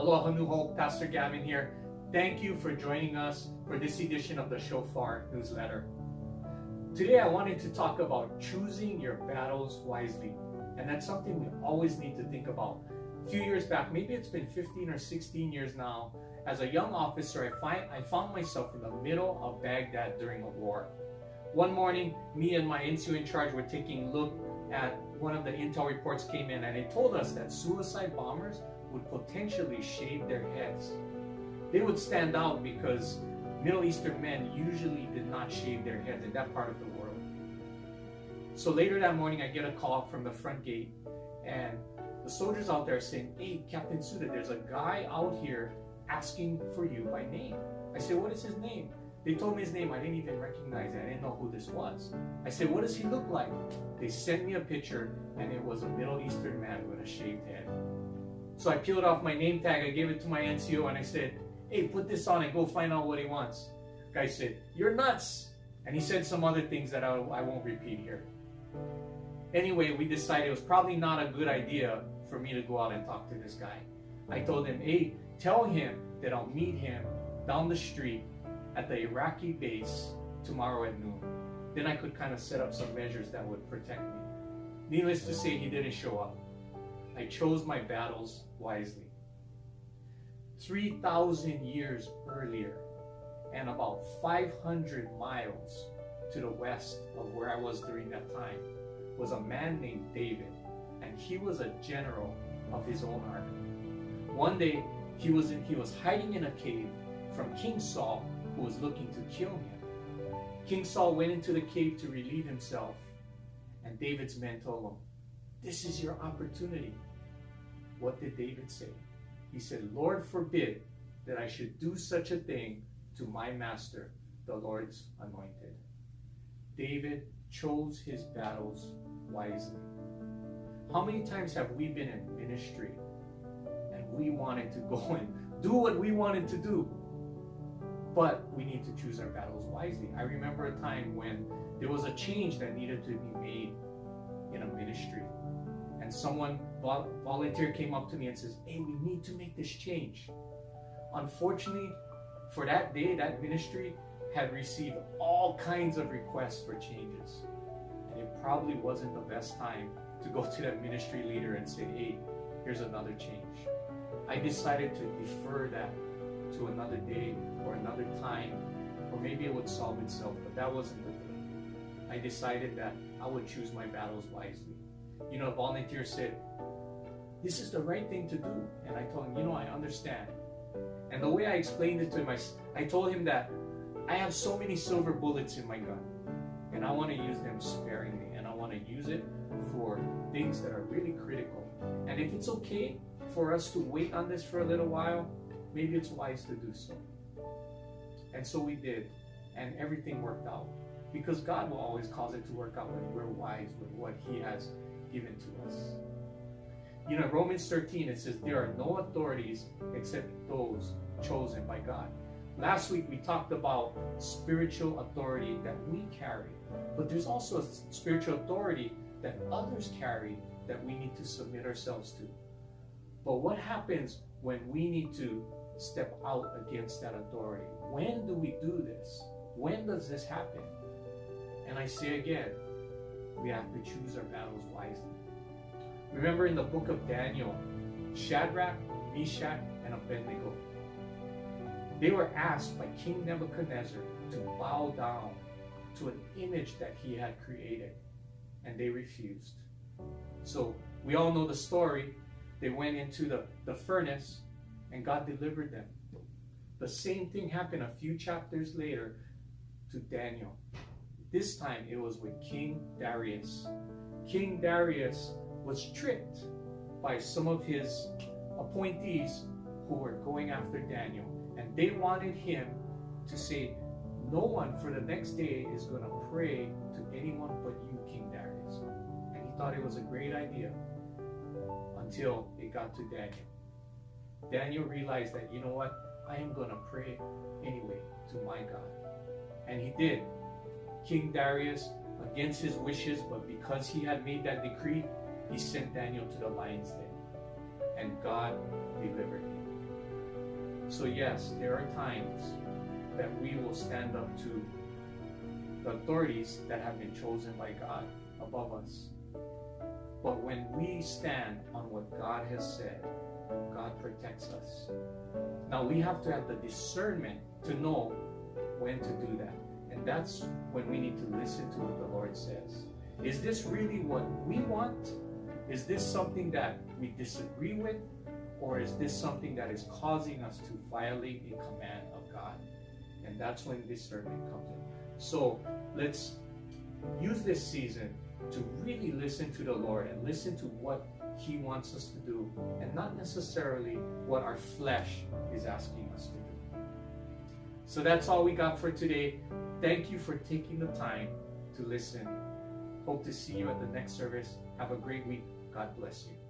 Aloha New Hope, Pastor Gavin here. Thank you for joining us for this edition of the Shofar newsletter. Today I wanted to talk about choosing your battles wisely. And that's something we always need to think about. A few years back, maybe it's been 15 or 16 years now, as a young officer, I found myself in the middle of Baghdad during a war. One morning, me and my NCO in charge were taking a look at one of the intel reports came in, and it told us that suicide bombers would potentially shave their heads. They would stand out because Middle Eastern men usually did not shave their heads in that part of the world. So later that morning, I get a call from the front gate, and the soldiers out there saying, "Hey, Captain Suda, there's a guy out here asking for you by name." I said, "What is his name?" They told me his name. I didn't even recognize it. I didn't know who this was. I said, "What does he look like?" They sent me a picture, and it was a Middle Eastern man with a shaved head. So I peeled off my name tag, I gave it to my NCO, and I said, "Hey, put this on and go find out what he wants." The guy said, "You're nuts." And he said some other things that I won't repeat here. Anyway, we decided it was probably not a good idea for me to go out and talk to this guy. I told him, "Hey, tell him that I'll meet him down the street at the Iraqi base tomorrow at noon. Then I could kind of set up some measures that would protect me." Needless to say, he didn't show up. I chose my battles wisely. 3,000 years earlier, and about 500 miles to the west of where I was during that time, was a man named David, and he was a general of his own army. One day, he was hiding in a cave from King Saul, who was looking to kill him. King Saul went into the cave to relieve himself, and David's men told him, "This is your opportunity." What did David say? He said, "Lord forbid that I should do such a thing to my master, the Lord's anointed." David chose his battles wisely. How many times have we been in ministry and we wanted to go and do what we wanted to do? But we need to choose our battles wisely. I remember a time when there was a change that needed to be made in a ministry. And someone, volunteer, came up to me and says, "Hey, we need to make this change." Unfortunately, for that day, that ministry had received all kinds of requests for changes. And it probably wasn't the best time to go to that ministry leader and say, "Hey, here's another change." I decided to defer that to another day or another time, or maybe it would solve itself, but that wasn't the day. I decided that I would choose my battles wisely. You know, a volunteer said, "This is the right thing to do." And I told him, "I understand." And the way I explained it to him, I told him that I have so many silver bullets in my gun, and I want to use them sparingly, and I want to use it for things that are really critical. And if it's okay for us to wait on this for a little while, maybe it's wise to do so. And so we did, and everything worked out. Because God will always cause it to work out when we're wise with what He has given to us. You know, Romans 13, it says, "There are no authorities except those chosen by God." Last week we talked about spiritual authority that we carry, but there's also a spiritual authority that others carry that we need to submit ourselves to. But what happens when we need to step out against that authority? When do we do this? When does this happen? And I say again, we have to choose our battles wisely. Remember in the book of Daniel, Shadrach, Meshach, and Abednego, they were asked by King Nebuchadnezzar to bow down to an image that he had created, and they refused. So we all know the story. They went into the furnace, and God delivered them. The same thing happened a few chapters later to Daniel. This time it was with King Darius. King Darius was tricked by some of his appointees who were going after Daniel. And they wanted him to say, "No one for the next day is going to pray to anyone but you, King Darius." And he thought it was a great idea until it got to Daniel. Daniel realized that, you know what? I am going to pray anyway to my God. And he did. King Darius, against his wishes, but because he had made that decree, he sent Daniel to the lion's den. And God delivered him. So yes, there are times that we will stand up to the authorities that have been chosen by God above us. But when we stand on what God has said, God protects us. Now we have to have the discernment to know when to do that. And that's when we need to listen to what the Lord says. Is this really what we want? Is this something that we disagree with? Or is this something that is causing us to violate a command of God? And that's when discernment comes in. So let's use this season to really listen to the Lord and listen to what He wants us to do, and not necessarily what our flesh is asking us to do. So that's all we got for today. Thank you for taking the time to listen. Hope to see you at the next service. Have a great week. God bless you.